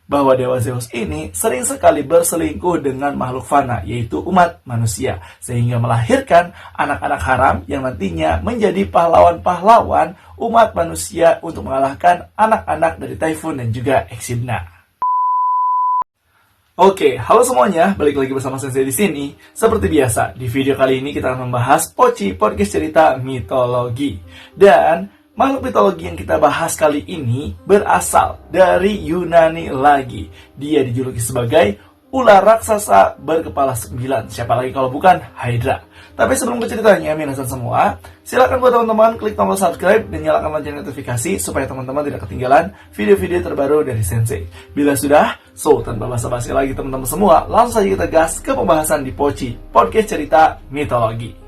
bahwa Dewa Zeus ini sering sekali berselingkuh dengan makhluk fana, yaitu umat manusia, sehingga melahirkan anak-anak haram yang nantinya menjadi pahlawan-pahlawan umat manusia untuk mengalahkan anak-anak dari Typhon dan juga Echidna. Oke, halo semuanya, balik lagi bersama Sensei di sini. Seperti biasa, di video kali ini kita akan membahas Pochi, podcast cerita mitologi. Dan makhluk mitologi yang kita bahas kali ini berasal dari Yunani lagi. Dia dijuluki sebagai ular raksasa berkepala 9. Siapa lagi kalau bukan Hydra. Tapi sebelum berceritanya, minasan semua, silakan buat teman-teman klik tombol subscribe dan nyalakan lonceng notifikasi supaya teman-teman tidak ketinggalan video-video terbaru dari Sensei. Bila sudah, tanpa basa-basi lagi teman-teman semua, langsung saja kita gas ke pembahasan di Pochi, podcast cerita mitologi.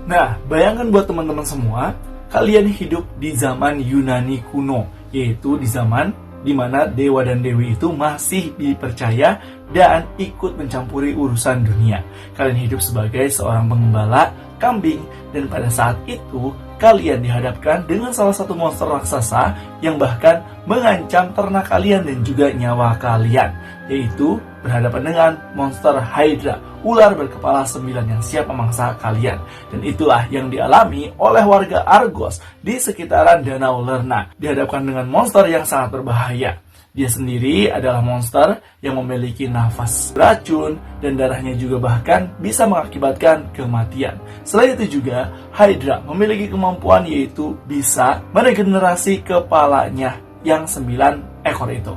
Nah, bayangkan buat teman-teman semua, kalian hidup di zaman Yunani kuno, yaitu di zaman di mana dewa dan dewi itu masih dipercaya dan ikut mencampuri urusan dunia. Kalian hidup sebagai seorang pengembala kambing, dan pada saat itu kalian dihadapkan dengan salah satu monster raksasa yang bahkan mengancam ternak kalian dan juga nyawa kalian, yaitu berhadapan dengan monster Hydra, ular berkepala 9 yang siap memangsa kalian. Dan itulah yang dialami oleh warga Argos di sekitaran Danau Lerna, dihadapkan dengan monster yang sangat berbahaya. Dia sendiri adalah monster yang memiliki nafas beracun dan darahnya juga bahkan bisa mengakibatkan kematian. Selain itu juga, Hydra memiliki kemampuan yaitu bisa meregenerasi kepalanya yang 9 ekor itu.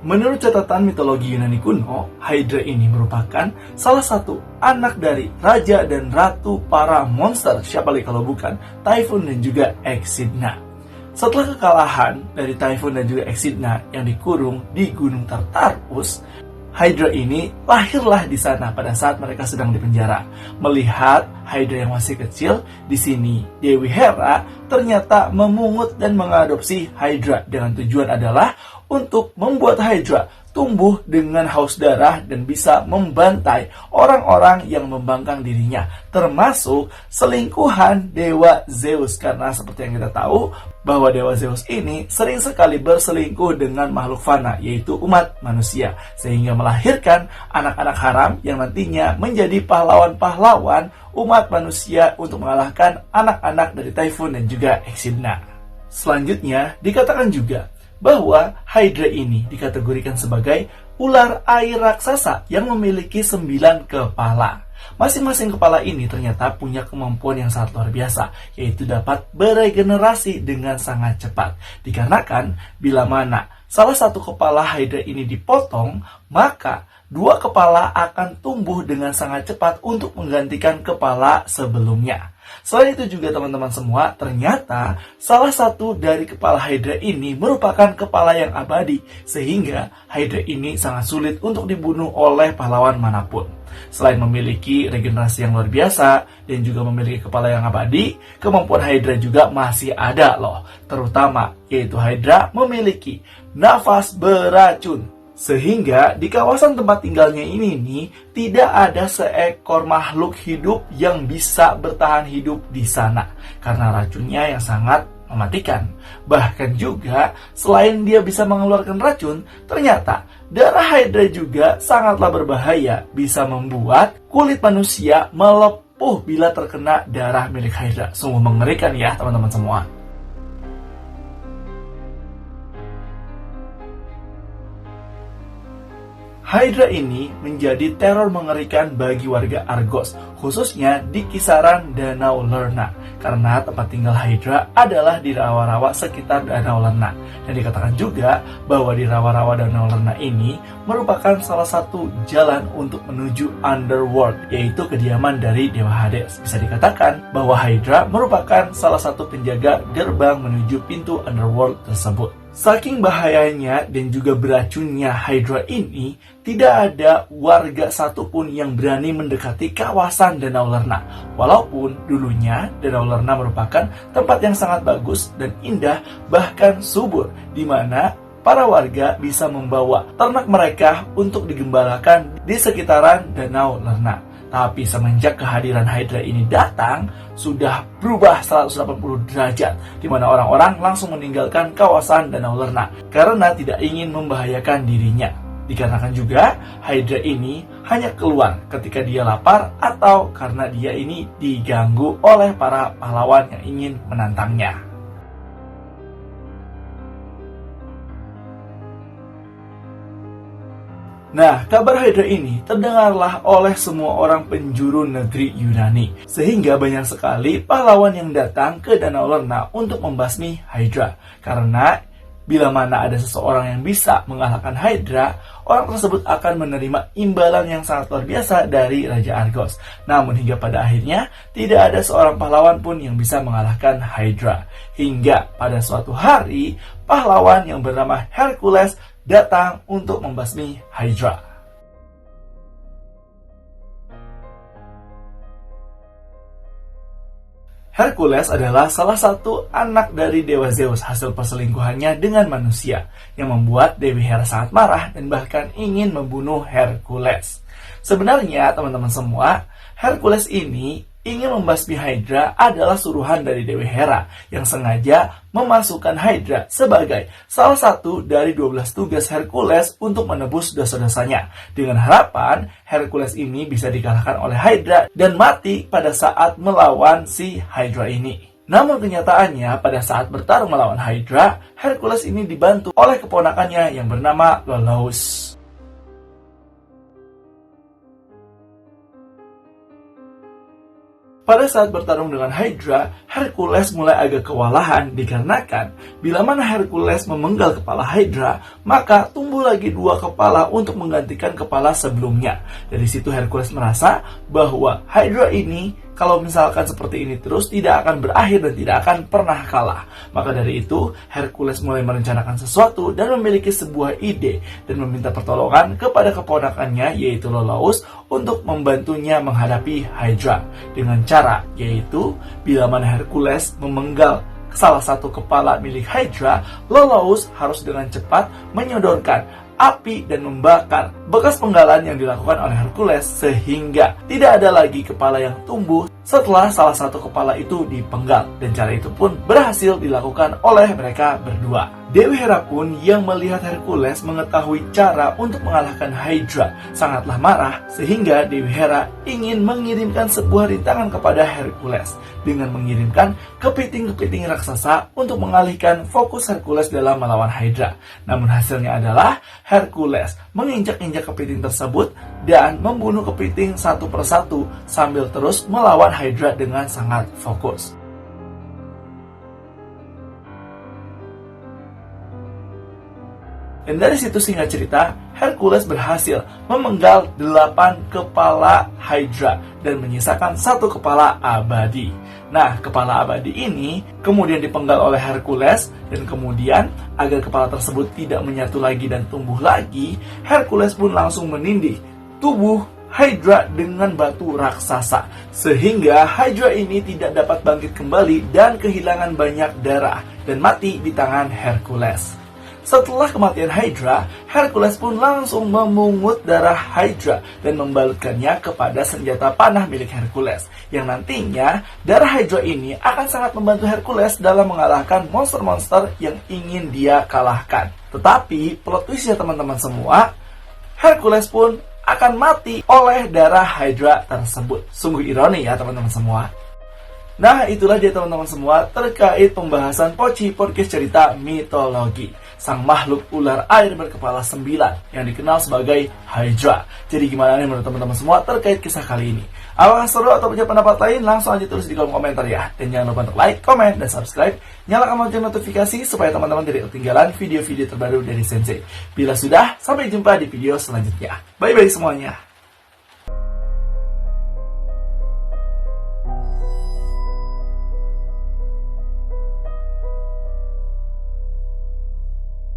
Menurut catatan mitologi Yunani kuno, Hydra ini merupakan salah satu anak dari raja dan ratu para monster, siapa lagi kalau bukan Typhon dan juga Echidna. Setelah kekalahan dari Typhon dan juga Echidna yang dikurung di Gunung Tartarus, Hydra ini lahirlah di sana pada saat mereka sedang dipenjara. Melihat Hydra yang masih kecil, di sini Dewi Hera ternyata memungut dan mengadopsi Hydra dengan tujuan adalah untuk membuat Hydra tumbuh dengan haus darah dan bisa membantai orang-orang yang membangkang dirinya, termasuk selingkuhan Dewa Zeus. Karena seperti yang kita tahu, bahwa Dewa Zeus ini sering sekali berselingkuh dengan makhluk fana, yaitu umat manusia, sehingga melahirkan anak-anak haram yang nantinya menjadi pahlawan-pahlawan umat manusia untuk mengalahkan anak-anak dari Typhon dan juga Echidna. Selanjutnya, dikatakan juga bahwa Hydra ini dikategorikan sebagai ular air raksasa yang memiliki 9 kepala. Masing-masing kepala ini ternyata punya kemampuan yang sangat luar biasa, yaitu dapat beregenerasi dengan sangat cepat. Dikarenakan bila mana salah satu kepala Hydra ini dipotong, maka 2 kepala akan tumbuh dengan sangat cepat untuk menggantikan kepala sebelumnya. Selain itu juga teman-teman semua, ternyata salah satu dari kepala Hydra ini merupakan kepala yang abadi, sehingga Hydra ini sangat sulit untuk dibunuh oleh pahlawan manapun. Selain memiliki regenerasi yang luar biasa dan juga memiliki kepala yang abadi, kemampuan Hydra juga masih ada loh. Terutama yaitu Hydra memiliki nafas beracun. Sehingga di kawasan tempat tinggalnya ini nih, tidak ada seekor makhluk hidup yang bisa bertahan hidup di sana karena racunnya yang sangat mematikan. Bahkan juga selain dia bisa mengeluarkan racun, ternyata darah Hydra juga sangatlah berbahaya, bisa membuat kulit manusia melepuh bila terkena darah milik Hydra. Sungguh mengerikan ya teman-teman semua. Hydra ini menjadi teror mengerikan bagi warga Argos, khususnya di kisaran Danau Lerna, karena tempat tinggal Hydra adalah di rawa-rawa sekitar Danau Lerna. Dan dikatakan juga bahwa di rawa-rawa Danau Lerna ini merupakan salah satu jalan untuk menuju Underworld, yaitu kediaman dari Dewa Hades. Bisa dikatakan bahwa Hydra merupakan salah satu penjaga gerbang menuju pintu Underworld tersebut. Saking bahayanya dan juga beracunnya Hydra ini, tidak ada warga satupun yang berani mendekati kawasan Danau Lerna. Walaupun dulunya Danau Lerna merupakan tempat yang sangat bagus dan indah, bahkan subur, di mana para warga bisa membawa ternak mereka untuk digembalakan di sekitaran Danau Lerna. Tapi semenjak kehadiran Hydra ini datang, sudah berubah 180 derajat, di mana orang-orang langsung meninggalkan kawasan Danau Lerna karena tidak ingin membahayakan dirinya. Dikarenakan juga Hydra ini hanya keluar ketika dia lapar atau karena dia ini diganggu oleh para pahlawan yang ingin menantangnya. Nah, kabar Hydra ini terdengarlah oleh semua orang penjuru negeri Yunani, sehingga banyak sekali pahlawan yang datang ke Danau Lerna untuk membasmi Hydra. Karena bila mana ada seseorang yang bisa mengalahkan Hydra, orang tersebut akan menerima imbalan yang sangat luar biasa dari Raja Argos. Namun hingga pada akhirnya, tidak ada seorang pahlawan pun yang bisa mengalahkan Hydra. Hingga pada suatu hari, pahlawan yang bernama Hercules datang untuk membasmi Hydra. Hercules adalah salah satu anak dari Dewa Zeus hasil perselingkuhannya dengan manusia, yang membuat Dewi Hera sangat marah dan bahkan ingin membunuh Hercules. Sebenarnya teman-teman semua, Hercules ini ingin membasmi Hydra adalah suruhan dari Dewi Hera yang sengaja memasukkan Hydra sebagai salah satu dari 12 tugas Hercules untuk menebus dosa-dosanya, dengan harapan Hercules ini bisa dikalahkan oleh Hydra dan mati pada saat melawan si Hydra ini. Namun kenyataannya pada saat bertarung melawan Hydra, Hercules ini dibantu oleh keponakannya yang bernama Iolaus. Pada saat bertarung dengan Hydra, Hercules mulai agak kewalahan dikarenakan bila mana Hercules memenggal kepala Hydra, maka tumbuh lagi 2 kepala untuk menggantikan kepala sebelumnya. Dari situ Hercules merasa bahwa Hydra ini kalau misalkan seperti ini terus tidak akan berakhir dan tidak akan pernah kalah. Maka dari itu Hercules mulai merencanakan sesuatu dan memiliki sebuah ide dan meminta pertolongan kepada keponakannya yaitu Iolaus untuk membantunya menghadapi Hydra dengan cara yaitu bila mana Hercules memenggal salah satu kepala milik Hydra, Iolaus harus dengan cepat menyodorkan api dan membakar bekas penggalan yang dilakukan oleh Hercules sehingga tidak ada lagi kepala yang tumbuh setelah salah satu kepala itu dipenggal, dan cara itu pun berhasil dilakukan oleh mereka berdua. Dewi Hera pun yang melihat Hercules mengetahui cara untuk mengalahkan Hydra sangatlah marah sehingga Dewi Hera ingin mengirimkan sebuah rintangan kepada Hercules dengan mengirimkan kepiting-kepiting raksasa untuk mengalihkan fokus Hercules dalam melawan Hydra. Namun hasilnya adalah Hercules menginjak-injak kepiting tersebut dan membunuh kepiting satu persatu sambil terus melawan Hydra dengan sangat fokus. Dan dari situ singkat cerita, Hercules berhasil memenggal 8 kepala Hydra dan menyisakan 1 kepala abadi. Nah, kepala abadi ini kemudian dipenggal oleh Hercules dan kemudian agar kepala tersebut tidak menyatu lagi dan tumbuh lagi, Hercules pun langsung menindih tubuh Hydra dengan batu raksasa sehingga Hydra ini tidak dapat bangkit kembali dan kehilangan banyak darah dan mati di tangan Hercules. Setelah kematian Hydra, Hercules pun langsung memungut darah Hydra dan membalutkannya kepada senjata panah milik Hercules, yang nantinya darah Hydra ini akan sangat membantu Hercules dalam mengalahkan monster-monster yang ingin dia kalahkan. Tetapi plot twistnya teman-teman semua, Hercules pun akan mati oleh darah Hydra tersebut. Sungguh ironi ya teman-teman semua. Nah, itulah dia teman-teman semua terkait pembahasan Poci Podcast Cerita Mitologi, sang makhluk ular air berkepala 9 yang dikenal sebagai Hydra. Jadi gimana nih menurut teman-teman semua terkait kisah kali ini? Apakah seru atau punya pendapat lain? Langsung aja tulis di kolom komentar ya. Dan jangan lupa untuk like, komen, dan subscribe. Nyalakan lonceng notifikasi supaya teman-teman tidak ketinggalan video-video terbaru dari Sensei. Bila sudah, sampai jumpa di video selanjutnya. Bye-bye semuanya.